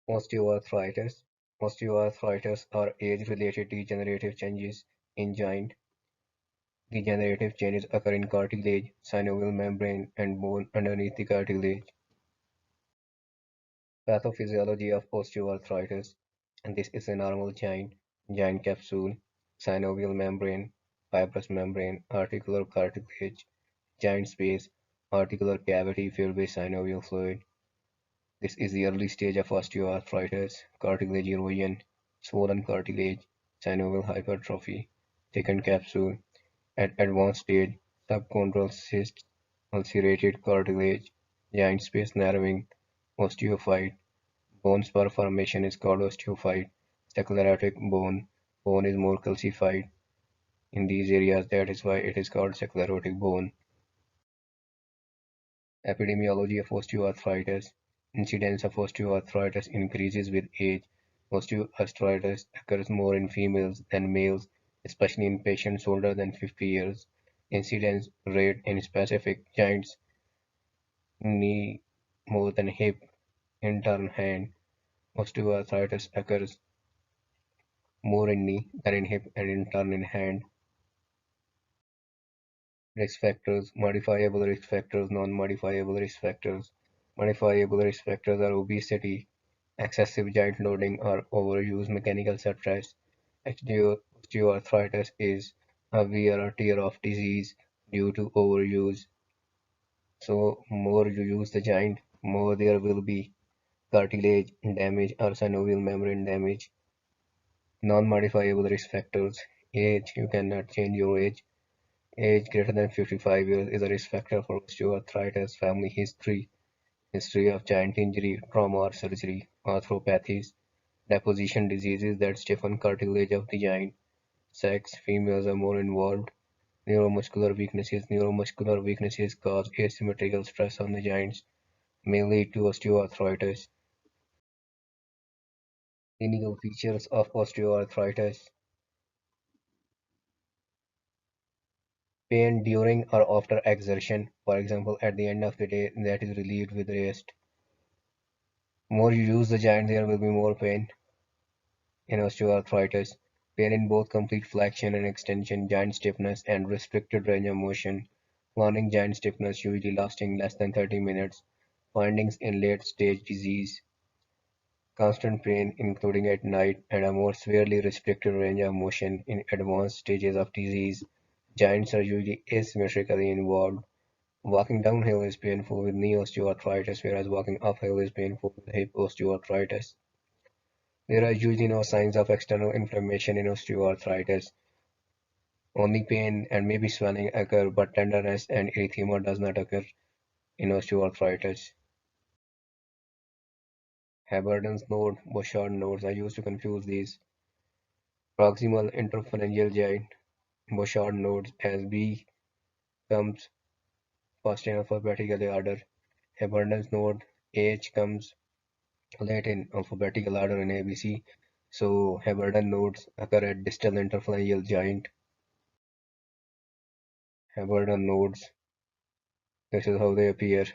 Osteoarthritis. Osteoarthritis are age-related degenerative changes in joint. Degenerative changes occur in cartilage, synovial membrane, and bone underneath the cartilage. Pathophysiology of osteoarthritis, and this is a normal giant capsule, synovial membrane, fibrous membrane, articular cartilage, giant space, articular cavity filled with synovial fluid. This is the early stage of osteoarthritis, cartilage erosion, swollen cartilage, synovial hypertrophy, thickened capsule. At advanced stage, subchondral cysts, ulcerated cartilage, giant space narrowing, osteophyte. Bone spur formation is called osteophyte. Sclerotic bone is more calcified in these areas. That is why it is called sclerotic bone. Epidemiology of osteoarthritis. Incidence of osteoarthritis increases with age. Osteoarthritis occurs more in females than males, especially in patients older than 50 years. Incidence rate in specific joints, knee more than hip, in turn hand. Osteoarthritis occurs more in knee than in hip and in turn in hand. Risk factors, modifiable risk factors, non-modifiable risk factors. Modifiable risk factors are obesity, excessive joint loading, or overuse mechanical stress. Osteoarthritis is a wear or tear of disease due to overuse. So more you use the joint, more there will be cartilage damage or synovial membrane damage. Non-modifiable risk factors, age, you cannot change your age. Age greater than 55 years is a risk factor for osteoarthritis. Family history, history of giant injury, trauma or surgery, arthropathies, deposition diseases that stiffen cartilage of the joint. Sex, females are more involved. Neuromuscular weaknesses cause asymmetrical stress on the joints, may lead to osteoarthritis. Clinical features of osteoarthritis: pain during or after exertion, for example, at the end of the day, that is relieved with rest. More you use the joint, there will be more pain in osteoarthritis. Pain in both complete flexion and extension, joint stiffness, and restricted range of motion. Warning: joint stiffness usually lasting less than 30 minutes. Findings in late stage disease: constant pain, including at night, and a more severely restricted range of motion in advanced stages of disease. Joints are usually asymmetrically involved. Walking downhill is painful with knee osteoarthritis, whereas walking uphill is painful with hip osteoarthritis. There are usually no signs of external inflammation in osteoarthritis. Only pain and maybe swelling occur, but tenderness and erythema does not occur in osteoarthritis. Haberden's node, Bouchard nodes, I used to confuse these. Proximal interphalangeal joint, Bouchard nodes, as B comes first in alphabetical order. Haberden's node, H comes late in alphabetical order in ABC. So Haberden nodes occur at distal interphalangeal joint. Haberden nodes, this is how they appear.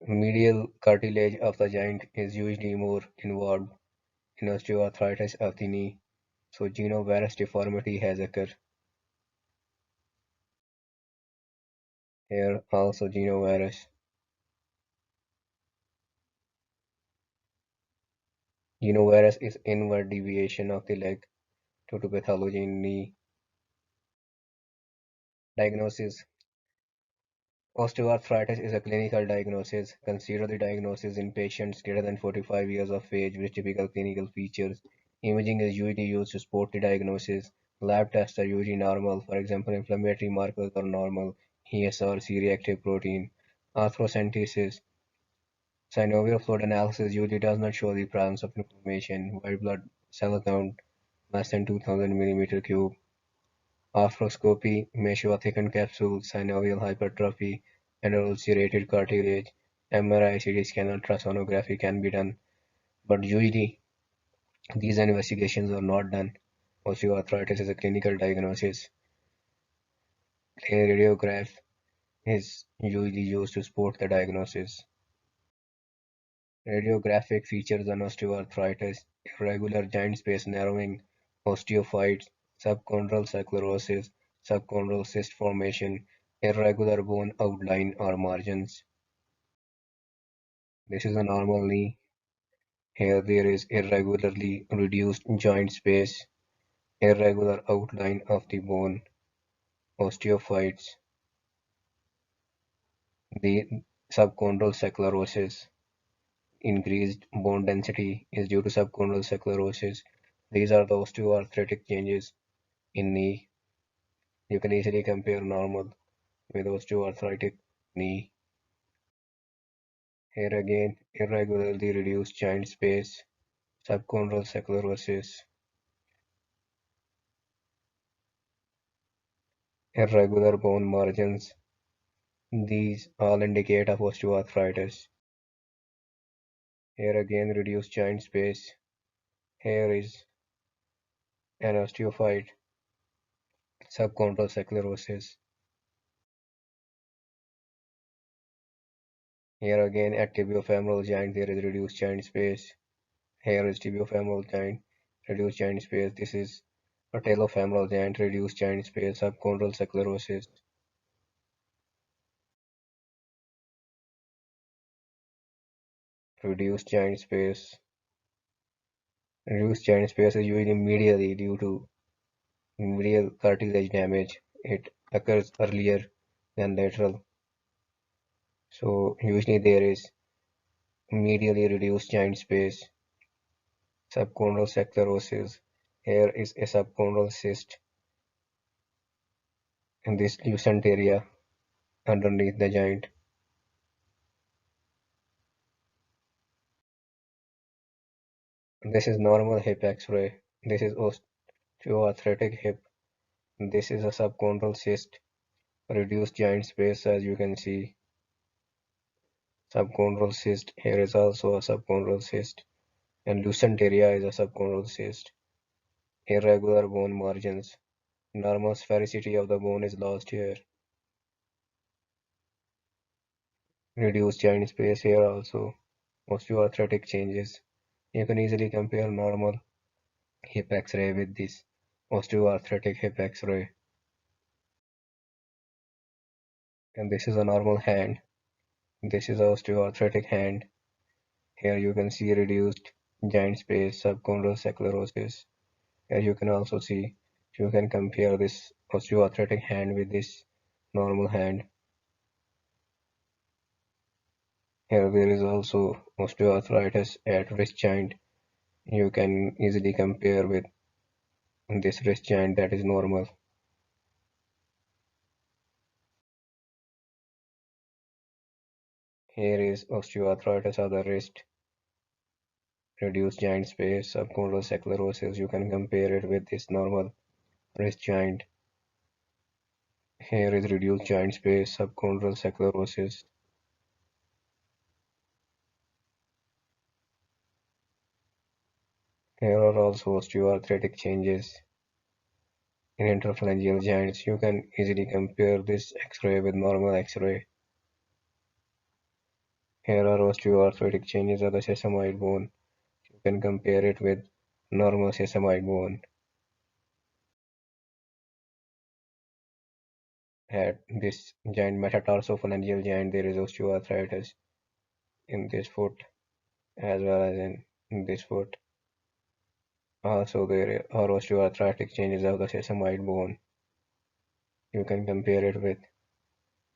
Medial cartilage of the joint is usually more involved in osteoarthritis of the knee, so genovarus deformity has occurred. Here also genovarus. Genovarus is inward deviation of the leg due to pathology in knee. Diagnosis: osteoarthritis is a clinical diagnosis. Consider the diagnosis in patients greater than 45 years of age with typical clinical features. Imaging is usually used to support the diagnosis. Lab tests are usually normal. For example, inflammatory markers are normal. ESR, C-reactive protein. Arthrocentesis. Synovial fluid analysis usually does not show the presence of inflammation. White blood cell count less than 2000 millimeter cube. Arthroscopy may show a thickened capsule, synovial hypertrophy, and ulcerated cartilage. MRI, CT scan, ultrasonography can be done, but usually these investigations are not done. Osteoarthritis is a clinical diagnosis. A radiograph is usually used to support the diagnosis. Radiographic features on osteoarthritis: irregular joint space narrowing, osteophytes, subchondral sclerosis, subchondral cyst formation, irregular bone outline or margins. This is a normal knee. Here there is irregularly reduced joint space, irregular outline of the bone, osteophytes, the subchondral sclerosis. Increased bone density is due to subchondral sclerosis. These are the osteoarthritic changes in knee. You can easily compare normal with osteoarthritic knee. Here again, irregularly reduced joint space, subchondral sclerosis, irregular bone margins. These all indicate of osteoarthritis. Here again, reduced joint space. Here is an osteophyte, subchondral sclerosis. Here again, at tibiofemoral joint, there is reduced joint space. Here is tibiofemoral joint, reduced joint space. This is patellofemoral joint, reduced joint space, subchondral sclerosis. Reduced joint space. Reduced joint space is usually medially due to medial cartilage damage. It occurs earlier than lateral. So usually there is medially reduced joint space, subchondral sclerosis. Here is a subchondral cyst in this lucent area underneath the joint. This is normal hip X-ray. This is osteoarthritic hip. This is a subchondral cyst, reduced joint space as you can see. Subchondral cyst. Here is also a subchondral cyst, and lucent area is a subchondral cyst. Irregular bone margins. Normal sphericity of the bone is lost here. Reduced joint space here also. Osteoarthritic changes. You can easily compare normal hip X-ray with this osteoarthritic hip X-ray. And this is a normal hand. This is osteoarthritic hand. Here you can see reduced joint space, subchondral sclerosis. Here you can also see, you can compare this osteoarthritic hand with this normal hand. Here there is also osteoarthritis at wrist joint. You can easily compare with this wrist joint that is normal. Here is osteoarthritis of the wrist, reduced joint space, subchondral sclerosis. You can compare it with this normal wrist joint. Here is reduced joint space, subchondral sclerosis. Here are also osteoarthritic changes in interphalangeal joints. You can easily compare this X-ray with normal X-ray. Here are osteoarthritic changes of the sesamoid bone. You can compare it with normal sesamoid bone. At this joint, metatarsophalangeal joint, there is osteoarthritis in this foot as well as in this foot. Also, there are osteoarthritic changes of the sesamoid bone. You can compare it with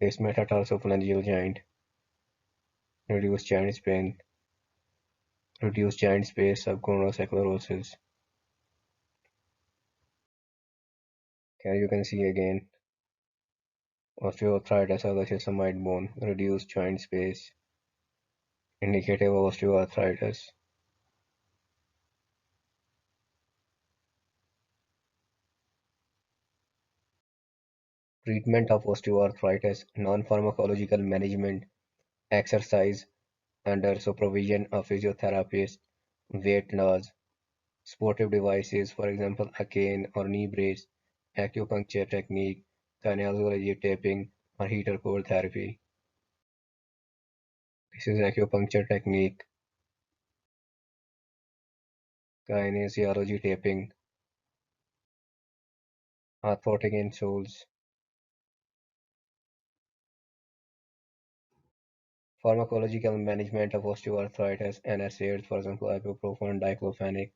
this metatarsophalangeal joint, reduced joint pain, reduced joint space, subchondral sclerosis. Here you can see again osteoarthritis of the sesamoid bone, reduced joint space, indicative of osteoarthritis. Treatment of osteoarthritis, non-pharmacological management, exercise under supervision of physiotherapists, weight loss, sportive devices, for example, a cane or knee brace, acupuncture technique, kinesiology taping, or heater core therapy. This is acupuncture technique. kinesiology taping, arthrotic insoles, pharmacological management of osteoarthritis, NSAIDs, for example, ibuprofen, diclofenac,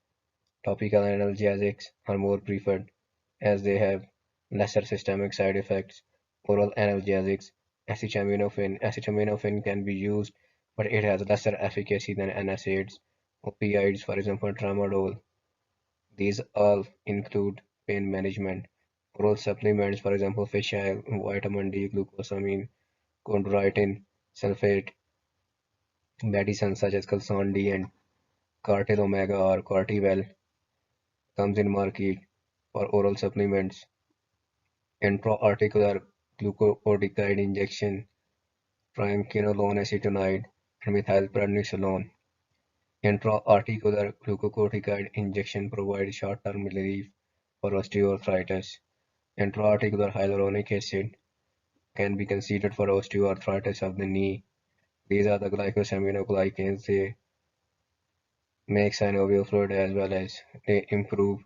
topical analgesics are more preferred as they have lesser systemic side effects. Oral analgesics, acetaminophen can be used, but it has lesser efficacy than NSAIDs. Opioids, for example, tramadol. These all include pain management. Oral supplements, for example, fish oil, vitamin D, glucosamine, chondroitin, sulfate, medicines such as Calson D and Cartil Omega or Cartivel comes in market for oral supplements. Intra-articular glucocorticoid injection, triamcinolone acetonide, and methylprednisolone. Intra-articular glucocorticoid injection provides short-term relief for osteoarthritis. Intra-articular hyaluronic acid can be considered for osteoarthritis of the knee. These are the glycosaminoglycans. They make synovial fluid as well as they improve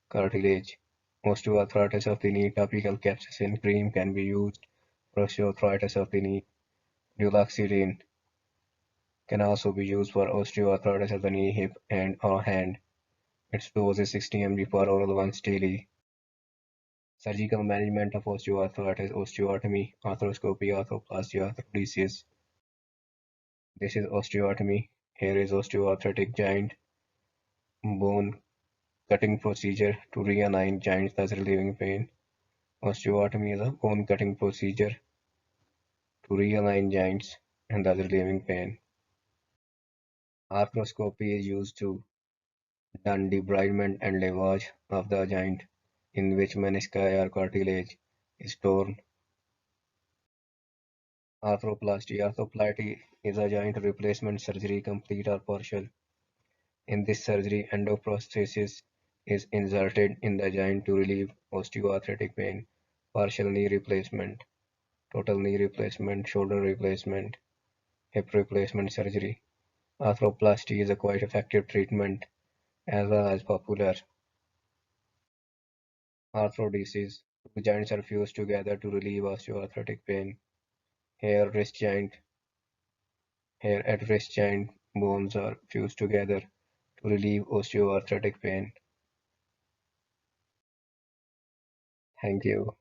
cartilage. Osteoarthritis of the knee, topical capsaicin cream can be used for osteoarthritis of the knee. Duloxetine can also be used for osteoarthritis of the knee, hip, and or hand. Its dose is 60 mg per oral once daily. Surgical management of osteoarthritis, osteotomy, arthroscopy, arthroplasty, arthrodesis. This is osteotomy. Here is osteoarthritic joint bone cutting procedure to realign joints, thus relieving pain. Osteotomy is a bone cutting procedure to realign joints and thus relieving pain. Arthroscopy is used to done debridement and lavage of the joint in which menisci or cartilage is torn. Arthroplasty. Arthroplasty is a joint replacement surgery, complete or partial. In this surgery, endoprosthesis is inserted in the joint to relieve osteoarthritic pain. Partial knee replacement, total knee replacement, shoulder replacement, hip replacement surgery. Arthroplasty is a quite effective treatment as well as popular. Arthrodesis. Two joints are fused together to relieve osteoarthritic pain. Here wrist joint, here at wrist joint bones are fused together to relieve osteoarthritic pain. Thank you.